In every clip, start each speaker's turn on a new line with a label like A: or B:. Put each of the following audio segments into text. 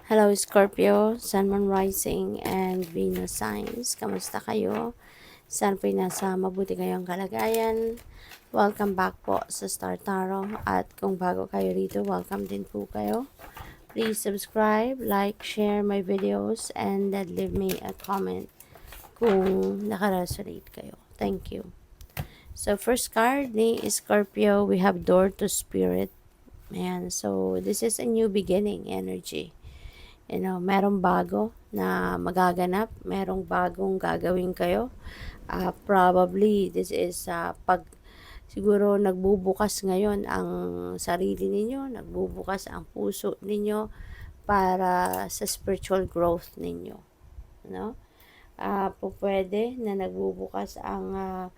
A: Hello Scorpio, Sun, Moon, Rising, and Venus signs. Kamusta kayo? Saan po nasa mabuti kayong kalagayan? Welcome back po sa Star Tarot. At kung bago kayo rito, welcome din po kayo. Please subscribe, like, share my videos, and then leave me a comment kung nakaresonate kayo. Thank you. So, first card ni Scorpio, we have Door to Spirit. Ayan, so this is a new beginning energy. Merong bago na magaganap, merong bagong gagawin kayo. Probably this is siguro nagbubukas ngayon ang sarili ninyo, nagbubukas ang puso ninyo para sa spiritual growth ninyo, no? Pwede na nagbubukas ang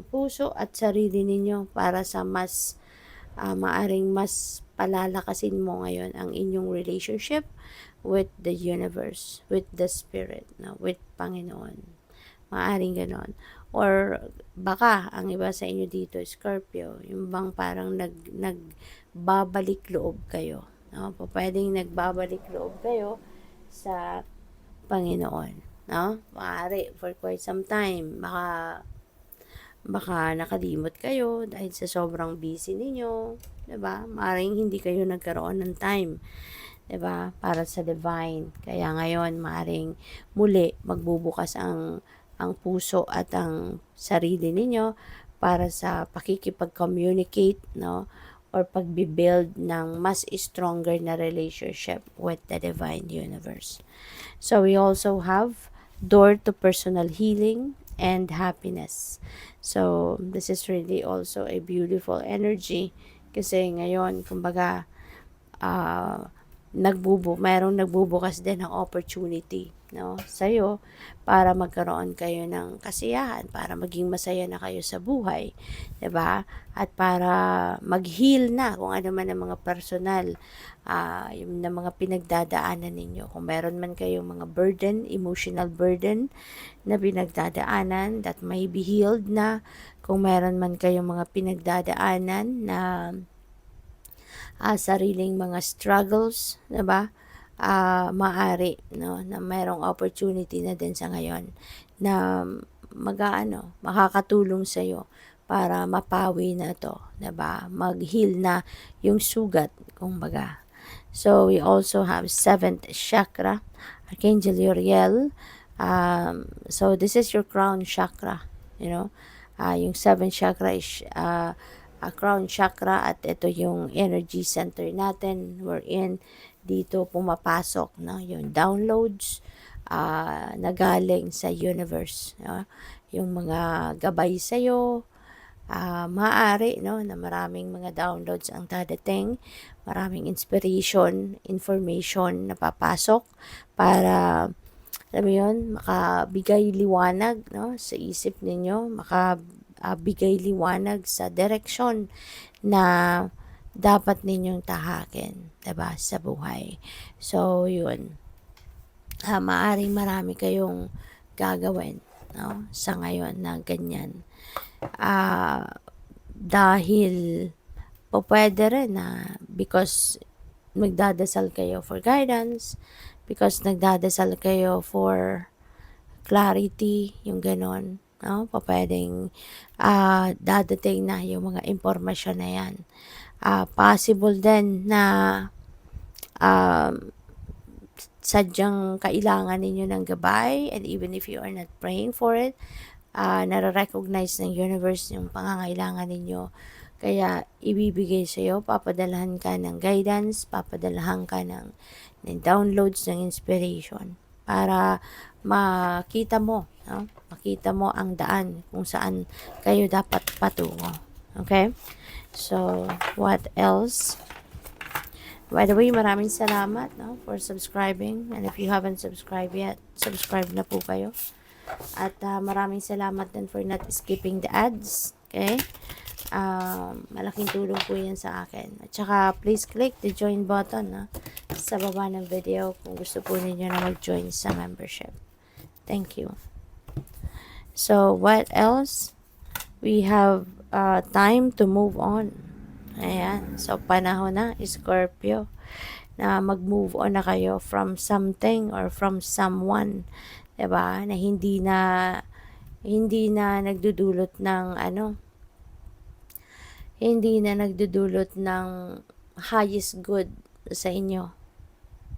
A: puso at sarili ninyo para sa maaring mas palalakasin mo ngayon ang inyong relationship with the universe, with the spirit, no? With Panginoon. Maaring ganon. Or baka ang iba sa inyo dito, Scorpio, yung bang parang nagbabalik loob kayo. No? Pwedeng nagbabalik loob kayo sa Panginoon. No? Maaari for quite some time. Baka nakalimot kayo dahil sa sobrang busy ninyo, 'di ba? Maaaring hindi kayo nagkaroon ng time, 'di ba? Para sa divine. Kaya ngayon maaaring muli magbubukas ang puso at ang sarili ninyo para sa pakikipag-communicate, no? Or pagbi-build ng mas stronger na relationship with the divine universe. So we also have door to personal healing and happiness. So, this is really also a beautiful energy kasi ngayon, kumbaga, mayroong nagbubukas din ng opportunity, no, sa'yo para magkaroon kayo ng kasiyahan, para maging masaya na kayo sa buhay, 'di ba? At para mag-heal na kung ano man ang mga personal yung na mga pinagdadaanan ninyo. Kung meron man kayong mga burden, emotional burden na pinagdadaanan that may be healed na. Kung meron man kayong mga pinagdadaanan na sariling mga struggles, 'di ba? Maaari, no, na mayroong opportunity na din sa ngayon na makakatulong sa iyo para mapawi na to, 'di ba? Mag-heal na yung sugat, kumbaga. So we also have 7th chakra, Archangel Uriel. So this is your crown chakra, you know. Yung 7th chakra is crown chakra at ito yung energy center natin wherein dito pumapasok, no, yung downloads na galing sa universe, no? Yung mga gabay sa'yo, maaari, no, na maraming mga downloads ang dadating, maraming inspiration, information na papasok para, alam mo yun, makabigay liwanag, no, sa isip ninyo, makabigay liwanag sa direksyon na dapat ninyong tahakin, diba, sa buhay. So, yun. Maaring marami kayong gagawin, no, sa ngayon na ganyan. Dahil pwede rin na because nagdadasal kayo for guidance, because nagdadasal kayo for clarity, yung ganon, no? Pwedeng dadating na yung mga impormasyon na yan. Possible din na sadyang kailangan ninyo ng gabay, and even if you are not praying for it, nare-recognize ng universe yung pangangailangan ninyo. Kaya ibibigay sa iyo, papadalahan ka ng guidance, papadalahan ka ng downloads, ng inspiration para makita mo, no? Makita mo ang daan kung saan kayo dapat patungo. Okay? So, what else? By the way, maraming salamat, no, for subscribing. And if you haven't subscribed yet, subscribe na po kayo. At maraming salamat din for not skipping the ads. Okay? Malaking tulong po yan sa akin. At saka, please click the join button sa baba ng video kung gusto po ninyo na mag-join sa membership. Thank you. So, what else? We have time to move on. Ayan. So, panahon na, Scorpio. na mag-move on na kayo from something or from someone, 'di ba? Na hindi na nagdudulot ng hindi na nagdudulot ng highest good sa inyo.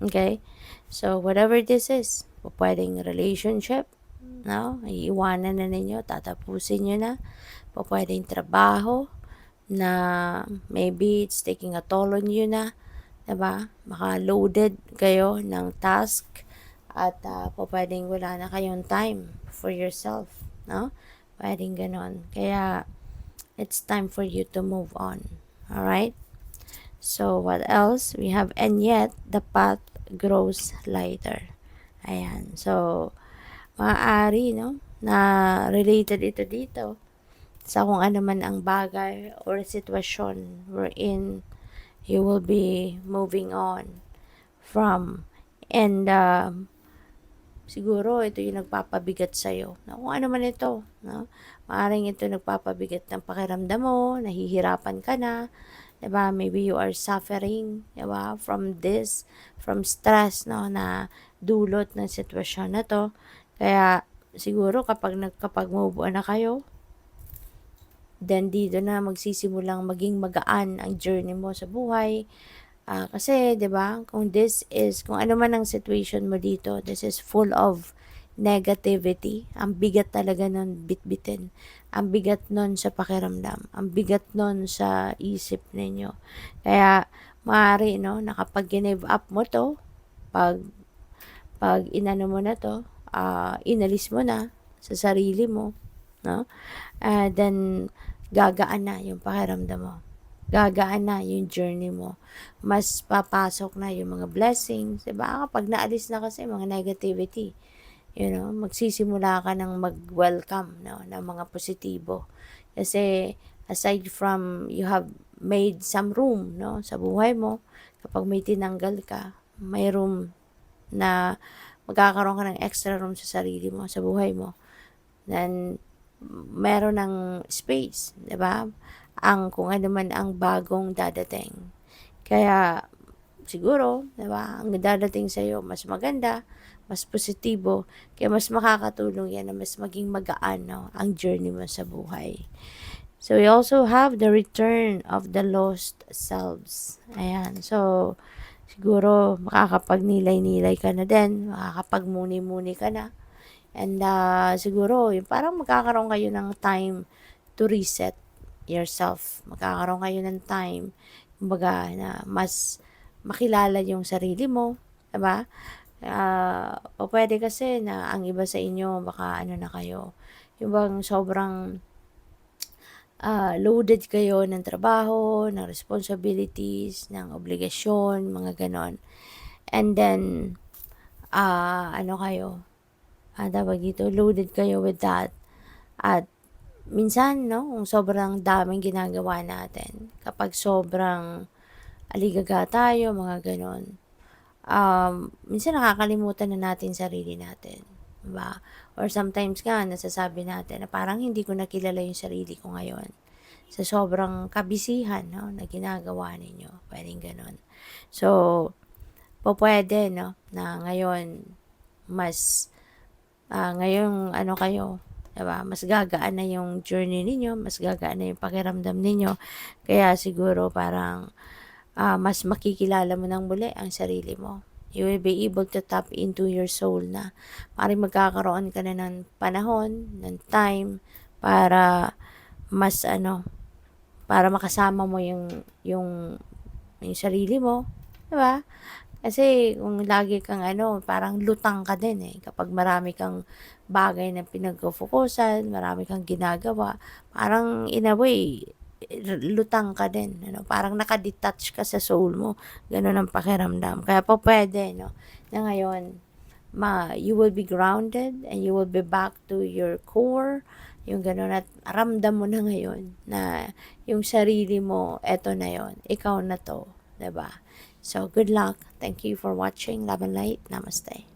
A: Okay? So, whatever this is, pwedeng relationship, no? Iiwanan na ninyo, tatapusin nyo na. Pwedeng trabaho na maybe it's taking a toll on you na, diba? Baka loaded kayo ng task at pwedeng wala na kayong time for yourself, no? Pwedeng ganon. Kaya, it's time for you to move on. Alright? So, what else? We have, and yet, the path grows lighter. Ayan. So, maaari, no? Na related ito dito sa kung ano man ang bagay or sitwasyon wherein you will be moving on from. And, siguro ito yung nagpapabigat sa'yo. Na kung ano man ito, no? Maaaring ito nagpapabigat ng pakiramdam mo, nahihirapan ka na, diba? Maybe you are suffering, diba? From this, from stress, no? Na dulot ng sitwasyon na to. Kaya, siguro kapag move on na kayo, then dito na magsisimulang maging magaan ang journey mo sa buhay. Kasi, 'di ba, kung ano man ang situation mo dito, this is full of negativity. Ang bigat talaga nun bitbitin. Ang bigat nun sa pakiramdam. Ang bigat nun sa isip ninyo. Kaya, maaari, no, na kapag give up mo to, pag inano mo na to, inalis mo na sa sarili mo, no, then, gagaan na yung pakiramdam mo. Gagaan na yung journey mo. Mas papasok na yung mga blessings. Diba? Kapag naalis na kasi mga negativity, magsisimula ka ng mag-welcome, no, ng mga positibo. Kasi, aside from you have made some room, no, sa buhay mo, kapag may tinanggal ka, may room na magkakaroon ka ng extra room sa sarili mo, sa buhay mo. Then, meron ng space, 'di ba? Ang kung ano man ang bagong dadating. Kaya siguro, 'di ba, ang dadating sa iyo mas maganda, mas positibo, kaya mas makakatulong 'yan na mas maging magaan, no, ang journey mo sa buhay. So we also have the return of the lost selves. Ayan. So siguro makakapagnilay-nilay ka na din, makakapagmuni-muni ka na. And siguro, yung parang magkakaroon kayo ng time to reset yourself. Magkakaroon kayo ng time, kumbaga, na mas makilala yung sarili mo, diba? O pwede kasi na ang iba sa inyo, baka ano na kayo, yung bang sobrang loaded kayo ng trabaho, ng responsibilities, ng obligasyon, mga ganon. And then, tawag dito, loaded kayo with that. At minsan, no, kung sobrang daming ginagawa natin, kapag sobrang aligaga tayo, mga ganon, minsan nakakalimutan na natin sarili natin. Diba? Or sometimes nga, nasasabi natin na parang hindi ko nakilala yung sarili ko ngayon. Sa sobrang kabisihan, no, na ginagawa ninyo. Pwedeng ganon. So, pwede, no, na ngayon, ngayong kayo, diba? Mas gagaan na yung journey ninyo, mas gagaan na yung pakiramdam ninyo. Kaya siguro parang mas makikilala mo ng muli ang sarili mo. You will be able to tap into your soul na. Maring magkakaroon ka na ng panahon, ng time, para mas para makasama mo yung sarili mo. Diba? Kasi kung lagi kang parang lutang ka din kapag marami kang bagay na pinagkufokusan, marami kang ginagawa, parang in a way, lutang ka din, parang nakadetach ka sa soul mo, ganun ang pakiramdam. Kaya po pwede, na ngayon, you will be grounded and you will be back to your core, yung ganun, at ramdam mo na ngayon na yung sarili mo, eto na yon, ikaw na to, diba? So, good luck. Thank you for watching. Love and light. Namaste.